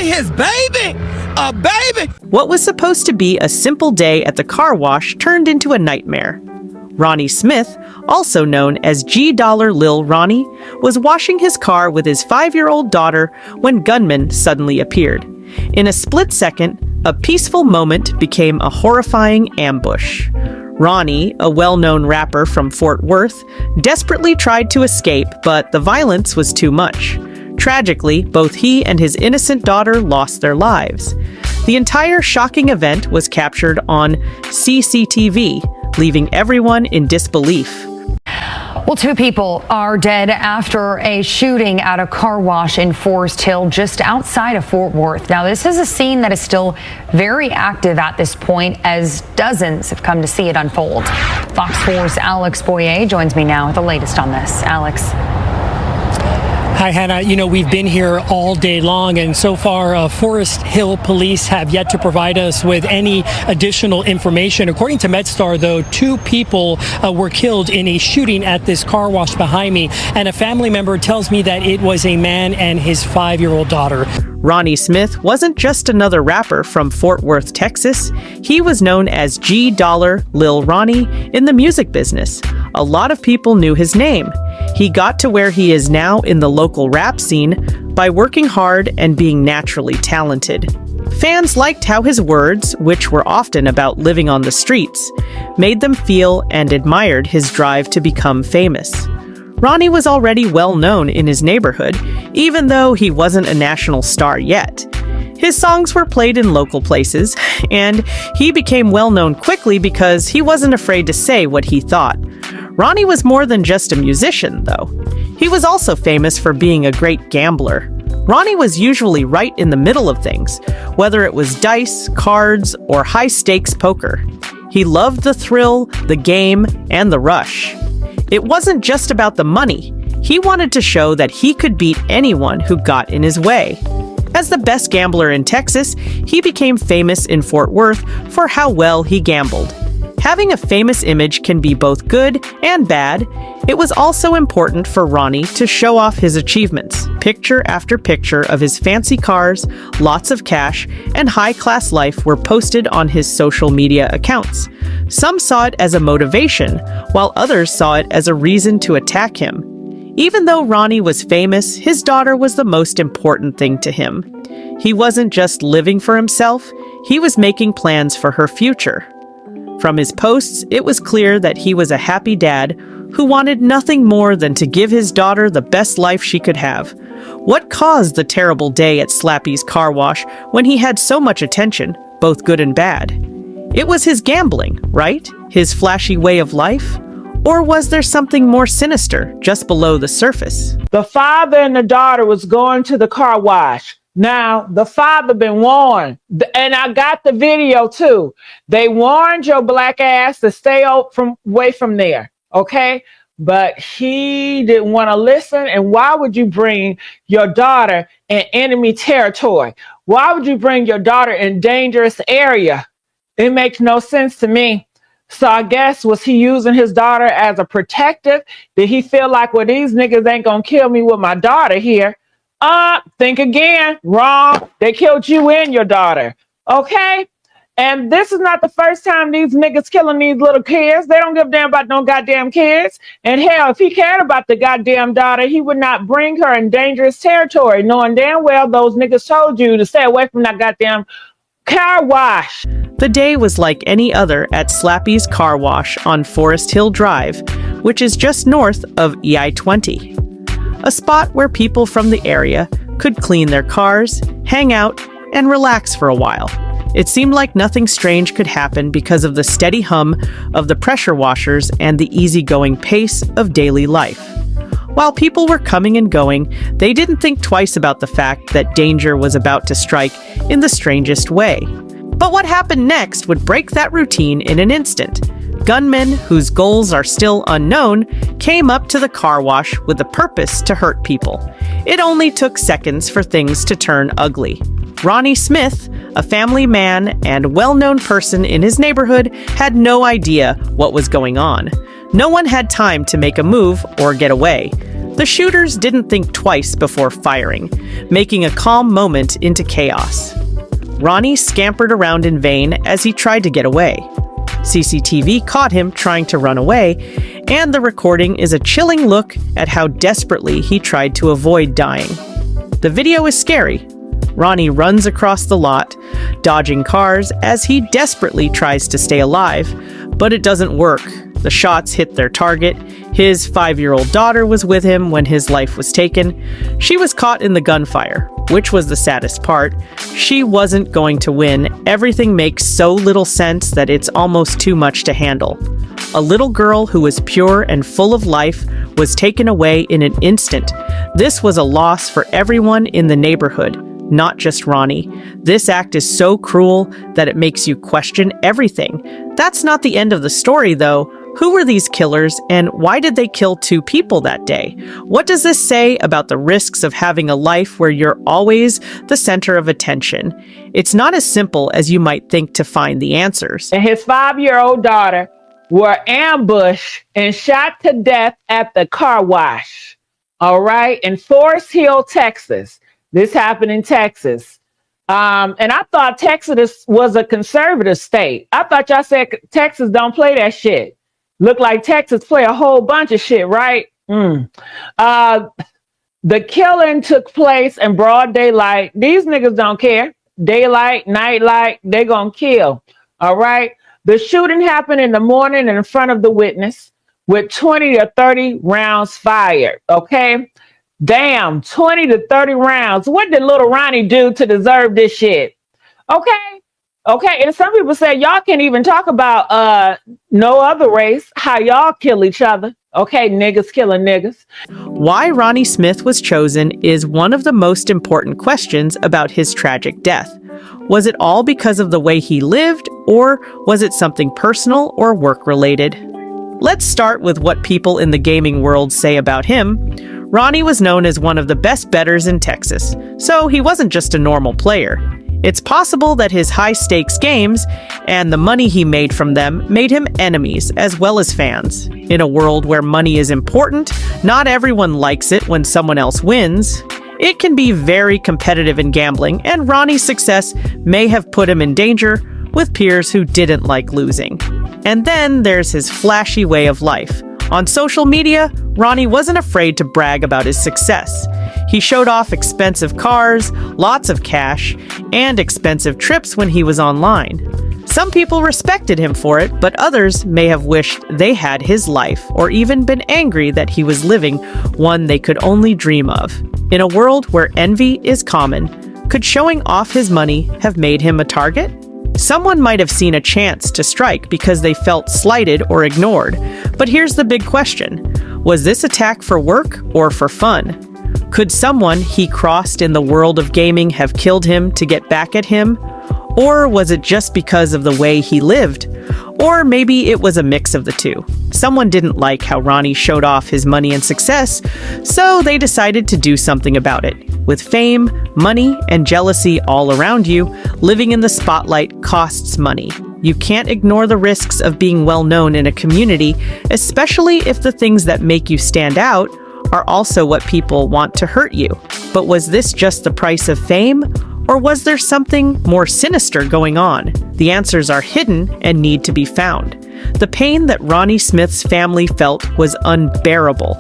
his baby! A baby! What was supposed to be a simple day at the car wash turned into a nightmare. Ronnie Smith, also known as G Dollar Lil Ronnie, was washing his car with his 5-year-old daughter when gunmen suddenly appeared. In a split second, a peaceful moment became a horrifying ambush. Ronnie, a well-known rapper from Fort Worth, desperately tried to escape, but the violence was too much. Tragically, both he and his innocent daughter lost their lives. The entire shocking event was captured on CCTV, leaving everyone in disbelief. Well, 2 people are dead after a shooting at a car wash in Forest Hill, just outside of Fort Worth. Now, this is a scene that is still very active at this point, as dozens have come to see it unfold. Fox 4's Alex Boyer joins me now with the latest on this. Alex. Hi, Hannah. You know, we've been here all day long, and so far, Forest Hill police have yet to provide us with any additional information. According to MedStar, though, 2 people were killed in a shooting at this car wash behind me, and a family member tells me that it was a man and his 5-year-old daughter. Ronnie Smith wasn't just another rapper from Fort Worth, Texas. He was known as G Dollar Lil Ronnie in the music business. A lot of people knew his name. He got to where he is now in the local rap scene by working hard and being naturally talented. Fans liked how his words, which were often about living on the streets, made them feel and admired his drive to become famous. Ronnie was already well known in his neighborhood, even though he wasn't a national star yet. His songs were played in local places, and he became well known quickly because he wasn't afraid to say what he thought. Ronnie was more than just a musician, though. He was also famous for being a great gambler. Ronnie was usually right in the middle of things, whether it was dice, cards, or high-stakes poker. He loved the thrill, the game, and the rush. It wasn't just about the money. He wanted to show that he could beat anyone who got in his way. As the best gambler in Texas, he became famous in Fort Worth for how well he gambled. Having a famous image can be both good and bad. It was also important for Ronnie to show off his achievements. Picture after picture of his fancy cars, lots of cash, and high-class life were posted on his social media accounts. Some saw it as a motivation, while others saw it as a reason to attack him. Even though Ronnie was famous, his daughter was the most important thing to him. He wasn't just living for himself, he was making plans for her future. From his posts, it was clear that he was a happy dad who wanted nothing more than to give his daughter the best life she could have. What caused the terrible day at Slappy's car wash when he had so much attention, both good and bad? It was his gambling, right? His flashy way of life? Or was there something more sinister just below the surface? The father and the daughter was going to the car wash. Now, the father been warned, and I got the video too. They warned your black ass to stay away from there, okay? But he didn't want to listen, and why would you bring your daughter in enemy territory? Why would you bring your daughter in dangerous area? It makes no sense to me. So I guess, was he using his daughter as a protective? Did he feel like, well, these niggas ain't gonna kill me with my daughter here? Think again. Wrong. They killed you and your daughter. Okay? And this is not the first time these niggas killing these little kids. They don't give a damn about no goddamn kids. And hell, if he cared about the goddamn daughter, he would not bring her in dangerous territory, knowing damn well those niggas told you to stay away from that goddamn car wash. The day was like any other at Slappy's car wash on Forest Hill Drive, which is just north of EI-20. A spot where people from the area could clean their cars, hang out, and relax for a while. It seemed like nothing strange could happen because of the steady hum of the pressure washers and the easygoing pace of daily life. While people were coming and going, they didn't think twice about the fact that danger was about to strike in the strangest way. But what happened next would break that routine in an instant. Gunmen, whose goals are still unknown, came up to the car wash with the purpose to hurt people. It only took seconds for things to turn ugly. Ronnie Smith, a family man and well-known person in his neighborhood, had no idea what was going on. No one had time to make a move or get away. The shooters didn't think twice before firing, making a calm moment into chaos. Ronnie scampered around in vain as he tried to get away. CCTV caught him trying to run away, and the recording is a chilling look at how desperately he tried to avoid dying. The video is scary. Ronnie runs across the lot, dodging cars as he desperately tries to stay alive, but it doesn't work. The shots hit their target. His 5-year-old daughter was with him when his life was taken. She was caught in the gunfire, which was the saddest part. She wasn't going to win. Everything makes so little sense that it's almost too much to handle. A little girl who was pure and full of life was taken away in an instant. This was a loss for everyone in the neighborhood, not just Ronnie. This act is so cruel that it makes you question everything. That's not the end of the story, though. Who were these killers, and why did they kill 2 people that day? What does this say about the risks of having a life where you're always the center of attention? It's not as simple as you might think to find the answers. And his 5-year-old daughter were ambushed and shot to death at the car wash. All right, in Forest Hill, Texas. This happened in Texas. And I thought Texas was a conservative state. I thought y'all said Texas don't play that shit. Look like Texas play a whole bunch of shit, right? The killing took place in broad daylight. These niggas don't care. Daylight, nightlight, they gonna kill. All right? The shooting happened in the morning in front of the witness with 20 to 30 rounds fired. Okay? Damn, 20 to 30 rounds. What did little Ronnie do to deserve this shit? Okay, and some people say y'all can't even talk about no other race, how y'all kill each other. Okay, niggas killing niggas. Why Ronnie Smith was chosen is one of the most important questions about his tragic death. Was it all because of the way he lived, or was it something personal or work-related? Let's start with what people in the gaming world say about him. Ronnie was known as one of the best bettors in Texas, so he wasn't just a normal player. It's possible that his high-stakes games and the money he made from them made him enemies as well as fans. In a world where money is important, not everyone likes it when someone else wins. It can be very competitive in gambling, and Ronnie's success may have put him in danger with peers who didn't like losing. And then there's his flashy way of life. On social media, Ronnie wasn't afraid to brag about his success. He showed off expensive cars, lots of cash, and expensive trips when he was online. Some people respected him for it, but others may have wished they had his life or even been angry that he was living one they could only dream of. In a world where envy is common, could showing off his money have made him a target? Someone might have seen a chance to strike because they felt slighted or ignored. But here's the big question. Was this attack for work or for fun? Could someone he crossed in the world of gaming have killed him to get back at him? Or was it just because of the way he lived? Or maybe it was a mix of the two. Someone didn't like how Ronnie showed off his money and success, so they decided to do something about it. With fame, money, and jealousy all around you, living in the spotlight costs money. You can't ignore the risks of being well known in a community, especially if the things that make you stand out are also what people want to hurt you. But was this just the price of fame? Or was there something more sinister going on? The answers are hidden and need to be found. The pain that Ronnie Smith's family felt was unbearable.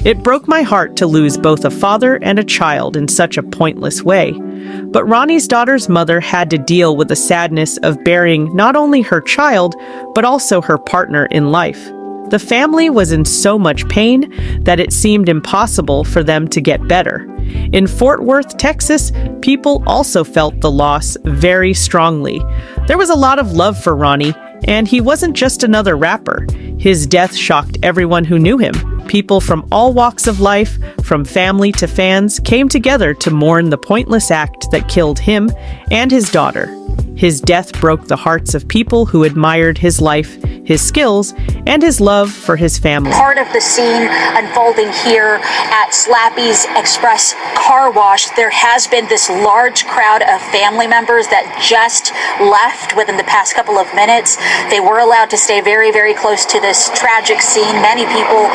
It broke my heart to lose both a father and a child in such a pointless way. But Ronnie's daughter's mother had to deal with the sadness of burying not only her child, but also her partner in life. The family was in so much pain that it seemed impossible for them to get better. In Fort Worth, Texas, people also felt the loss very strongly. There was a lot of love for Ronnie, and he wasn't just another rapper. His death shocked everyone who knew him. People from all walks of life, from family to fans, came together to mourn the pointless act that killed him and his daughter. His death broke the hearts of people who admired his life, his skills, and his love for his family. Part of the scene unfolding here at Slappy's Express Car Wash, there has been this large crowd of family members that just left within the past couple of minutes. They were allowed to stay very, very close to this tragic scene. Many people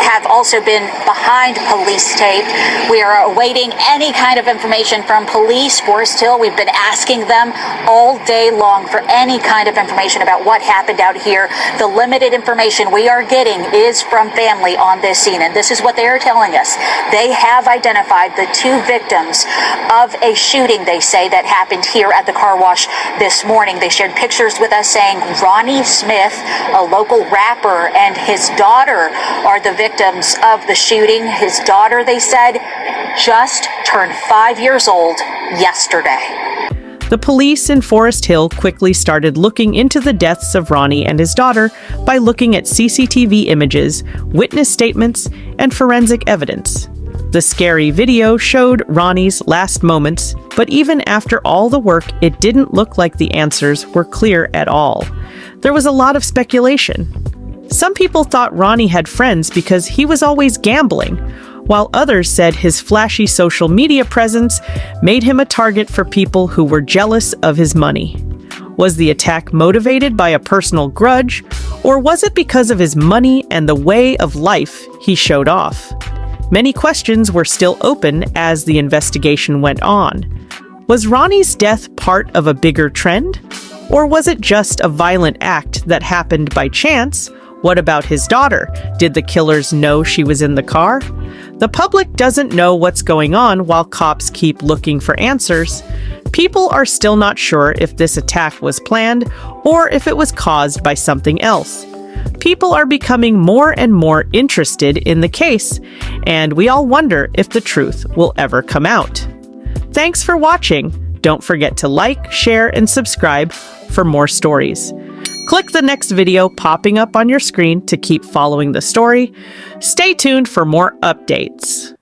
have also been behind police tape. We are awaiting any kind of information from police. Forest Hill, we've been asking them all day long for any kind of information about what happened out here. The limited information we are getting is from family on this scene, and this is what they are telling us. They have identified the two victims of a shooting, they say, that happened here at the car wash this morning. They shared pictures with us saying Ronnie Smith, a local rapper, and his daughter are the victims of the shooting. His daughter, they said, just turned 5 years old yesterday. The police in Forest Hill quickly started looking into the deaths of Ronnie and his daughter by looking at CCTV images, witness statements, and forensic evidence. The scary video showed Ronnie's last moments, but even after all the work, it didn't look like the answers were clear at all. There was a lot of speculation. Some people thought Ronnie had friends because he was always gambling, while others said his flashy social media presence made him a target for people who were jealous of his money. Was the attack motivated by a personal grudge, or was it because of his money and the way of life he showed off? Many questions were still open as the investigation went on. Was Ronnie's death part of a bigger trend? Or was it just a violent act that happened by chance? What about his daughter? Did the killers know she was in the car? The public doesn't know what's going on while cops keep looking for answers. People are still not sure if this attack was planned or if it was caused by something else. People are becoming more and more interested in the case, and we all wonder if the truth will ever come out. Thanks for watching. Don't forget to like, share, and subscribe for more stories. Click the next video popping up on your screen to keep following the story. Stay tuned for more updates.